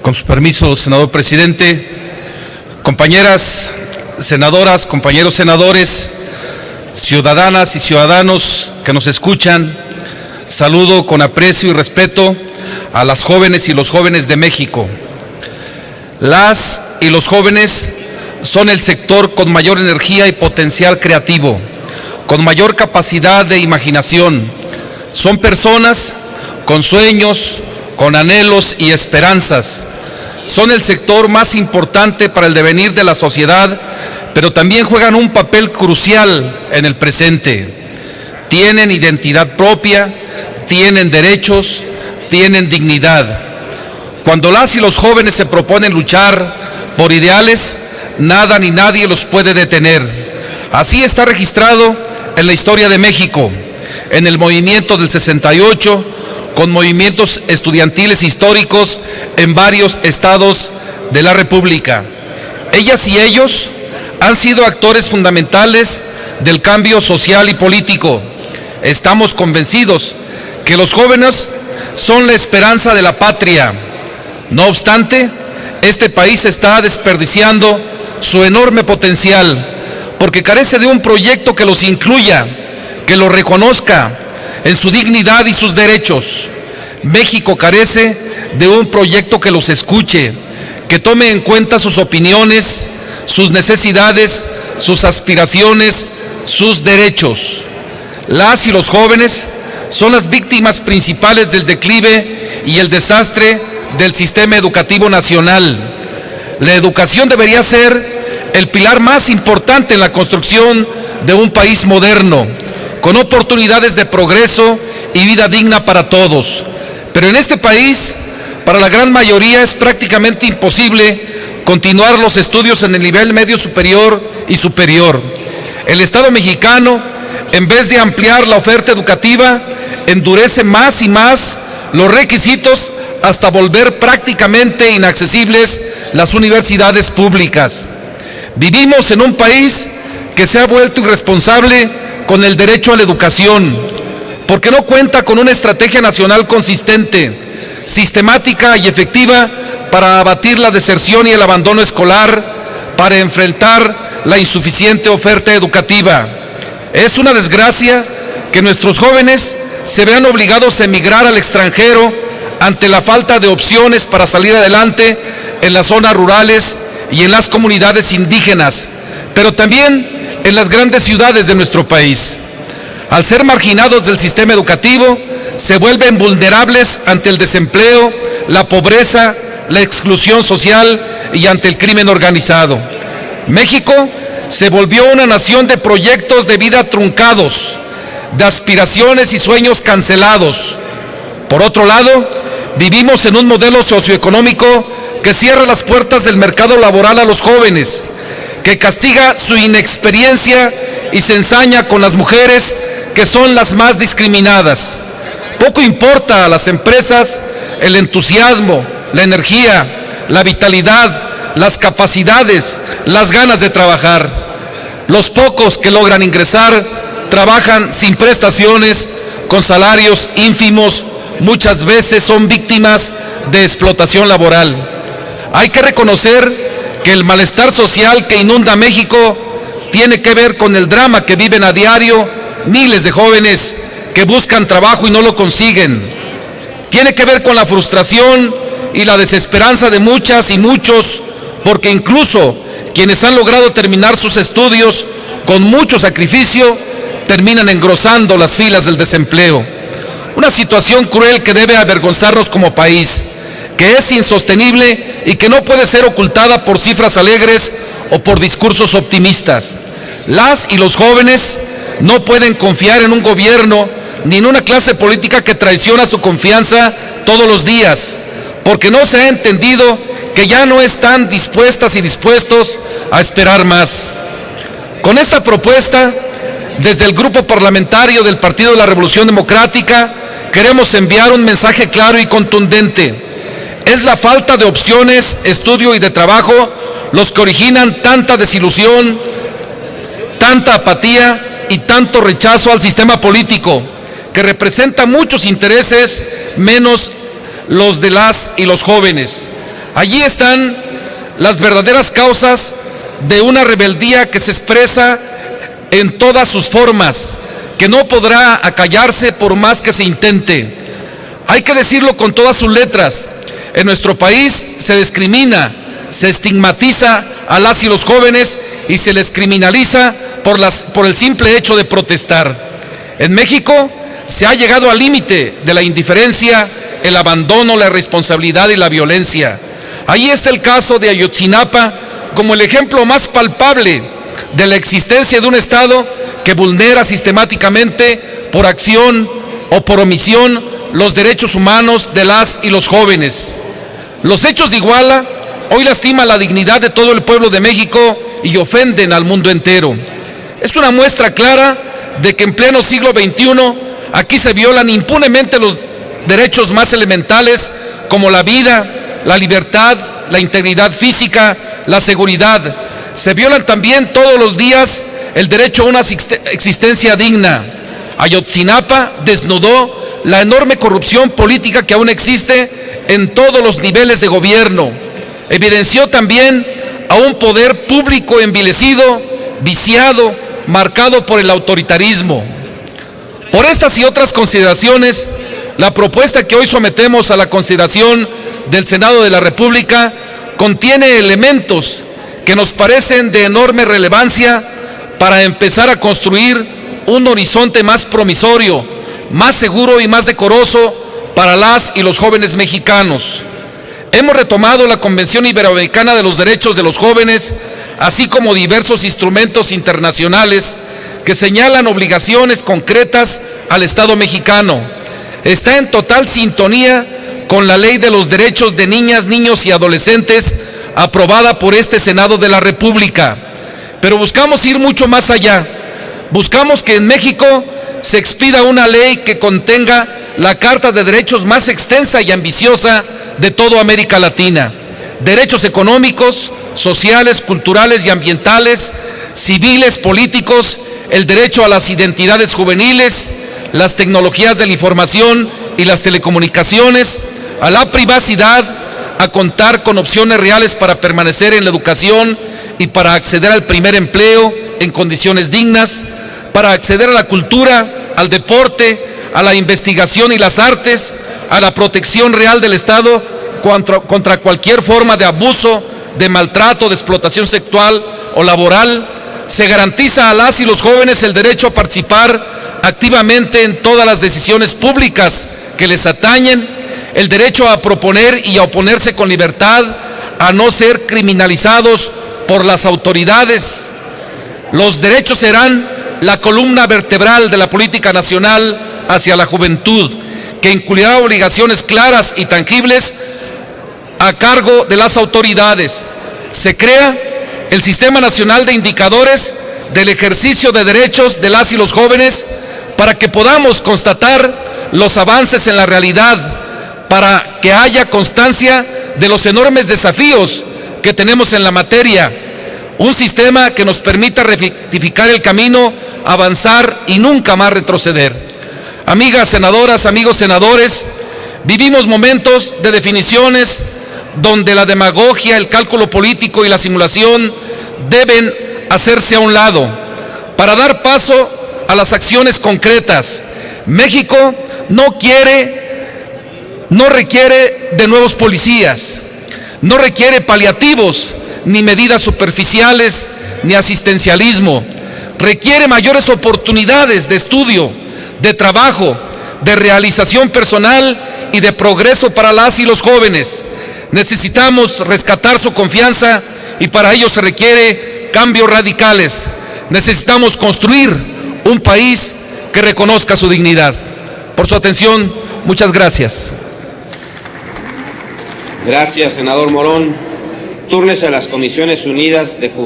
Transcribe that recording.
Con su permiso, senador presidente, compañeras senadoras, compañeros senadores, ciudadanas y ciudadanos que nos escuchan, saludo con aprecio y respeto a las jóvenes y los jóvenes de México. Las y los jóvenes son el sector con mayor energía y potencial creativo, con mayor capacidad de imaginación. Son personas con sueños, con anhelos y esperanzas. Son el sector más importante para el devenir de la sociedad, pero también juegan un papel crucial en el presente. Tienen identidad propia, tienen derechos, tienen dignidad. Cuando las y los jóvenes se proponen luchar por ideales, nada ni nadie los puede detener. Así está registrado en la historia de México, en el movimiento del 68, con movimientos estudiantiles históricos en varios estados de la República. Ellas y ellos han sido actores fundamentales del cambio social y político. Estamos convencidos que los jóvenes son la esperanza de la patria. No obstante, este país está desperdiciando su enorme potencial porque carece de un proyecto que los incluya, que los reconozca en su dignidad y sus derechos. México carece de un proyecto que los escuche, que tome en cuenta sus opiniones, sus necesidades, sus aspiraciones, sus derechos. Las y los jóvenes son las víctimas principales del declive y el desastre del sistema educativo nacional. La educación debería ser el pilar más importante en la construcción de un país moderno, con oportunidades de progreso y vida digna para todos. Pero en este país, para la gran mayoría es prácticamente imposible continuar los estudios en el nivel medio superior y superior. El Estado mexicano, en vez de ampliar la oferta educativa, endurece más y más los requisitos hasta volver prácticamente inaccesibles las universidades públicas. Vivimos en un país que se ha vuelto irresponsable con el derecho a la educación, porque no cuenta con una estrategia nacional consistente, sistemática y efectiva para abatir la deserción y el abandono escolar, para enfrentar la insuficiente oferta educativa. Es una desgracia que nuestros jóvenes se vean obligados a emigrar al extranjero ante la falta de opciones para salir adelante en las zonas rurales y en las comunidades indígenas, pero también en las grandes ciudades de nuestro país. Al ser marginados del sistema educativo, se vuelven vulnerables ante el desempleo, la pobreza, la exclusión social y ante el crimen organizado. México se volvió una nación de proyectos de vida truncados, de aspiraciones y sueños cancelados. Por otro lado, vivimos en un modelo socioeconómico que cierra las puertas del mercado laboral a los jóvenes, que castiga su inexperiencia y se ensaña con las mujeres, que son las más discriminadas. Poco importa a las empresas el entusiasmo, la energía, la vitalidad, las capacidades, las ganas de trabajar. Los pocos que logran ingresar trabajan sin prestaciones, con salarios ínfimos, muchas veces son víctimas de explotación laboral. Hay que reconocer que el malestar social que inunda México tiene que ver con el drama que viven a diario miles de jóvenes que buscan trabajo y no lo consiguen. Tiene que ver con la frustración y la desesperanza de muchas y muchos, porque incluso quienes han logrado terminar sus estudios con mucho sacrificio, terminan engrosando las filas del desempleo. Una situación cruel que debe avergonzarnos como país, que es insostenible y que no puede ser ocultada por cifras alegres o por discursos optimistas. Las y los jóvenes no pueden confiar en un gobierno ni en una clase política que traiciona su confianza todos los días, porque no se ha entendido que ya no están dispuestas y dispuestos a esperar más. Con esta propuesta, desde el Grupo Parlamentario del Partido de la Revolución Democrática, queremos enviar un mensaje claro y contundente. Es la falta de opciones, estudio y de trabajo los que originan tanta desilusión, tanta apatía y tanto rechazo al sistema político, que representa muchos intereses menos los de las y los jóvenes. Allí están las verdaderas causas de una rebeldía que se expresa en todas sus formas, que no podrá acallarse por más que se intente. Hay que decirlo con todas sus letras: en nuestro país se discrimina, se estigmatiza a las y los jóvenes y se les criminaliza por el simple hecho de protestar. En México se ha llegado al límite de la indiferencia, el abandono, la irresponsabilidad y la violencia. Ahí está el caso de Ayotzinapa como el ejemplo más palpable de la existencia de un Estado que vulnera sistemáticamente, por acción o por omisión, los derechos humanos de las y los jóvenes. Los hechos de Iguala hoy lastiman la dignidad de todo el pueblo de México y ofenden al mundo entero. Es una muestra clara de que en pleno siglo XXI aquí se violan impunemente los derechos más elementales como la vida, la libertad, la integridad física, la seguridad. Se violan también todos los días el derecho a una existencia digna. Ayotzinapa desnudó la enorme corrupción política que aún existe en todos los niveles de gobierno. Evidenció también a un poder público envilecido, viciado, marcado por el autoritarismo. Por estas y otras consideraciones, la propuesta que hoy sometemos a la consideración del Senado de la República contiene elementos que nos parecen de enorme relevancia para empezar a construir un horizonte más promisorio, más seguro y más decoroso para las y los jóvenes mexicanos. Hemos retomado la Convención Iberoamericana de los Derechos de los Jóvenes, así como diversos instrumentos internacionales que señalan obligaciones concretas al Estado mexicano. Está en total sintonía con la Ley de los Derechos de Niñas, Niños y Adolescentes, aprobada por este Senado de la República. Pero buscamos ir mucho más allá. Buscamos que en México se expida una ley que contenga la Carta de Derechos más extensa y ambiciosa de toda América Latina. Derechos económicos, sociales, culturales y ambientales, civiles, políticos, el derecho a las identidades juveniles, las tecnologías de la información y las telecomunicaciones, a la privacidad, a contar con opciones reales para permanecer en la educación y para acceder al primer empleo en condiciones dignas, para acceder a la cultura, al deporte, a la investigación y las artes, a la protección real del Estado contra cualquier forma de abuso, de maltrato, de explotación sexual o laboral. Se garantiza a las y los jóvenes el derecho a participar activamente en todas las decisiones públicas que les atañen, el derecho a proponer y a oponerse con libertad, a no ser criminalizados por las autoridades. Los derechos serán la columna vertebral de la política nacional hacia la juventud, que incluirá obligaciones claras y tangibles a cargo de las autoridades. Se crea el Sistema Nacional de Indicadores del Ejercicio de Derechos de las y los jóvenes para que podamos constatar los avances en la realidad, para que haya constancia de los enormes desafíos que tenemos en la materia. Un sistema que nos permita rectificar el camino, avanzar y nunca más retroceder. Amigas senadoras, amigos senadores, vivimos momentos de definiciones donde la demagogia, el cálculo político y la simulación deben hacerse a un lado para dar paso a las acciones concretas. México no requiere de nuevos policías, no requiere paliativos, ni medidas superficiales, ni asistencialismo. Requiere mayores oportunidades de estudio, de trabajo, de realización personal y de progreso para las y los jóvenes. Necesitamos rescatar su confianza y para ello se requiere cambios radicales. Necesitamos construir un país que reconozca su dignidad. Por su atención, muchas gracias. Gracias, senador Morón. Túrnese a las Comisiones Unidas de Juventud.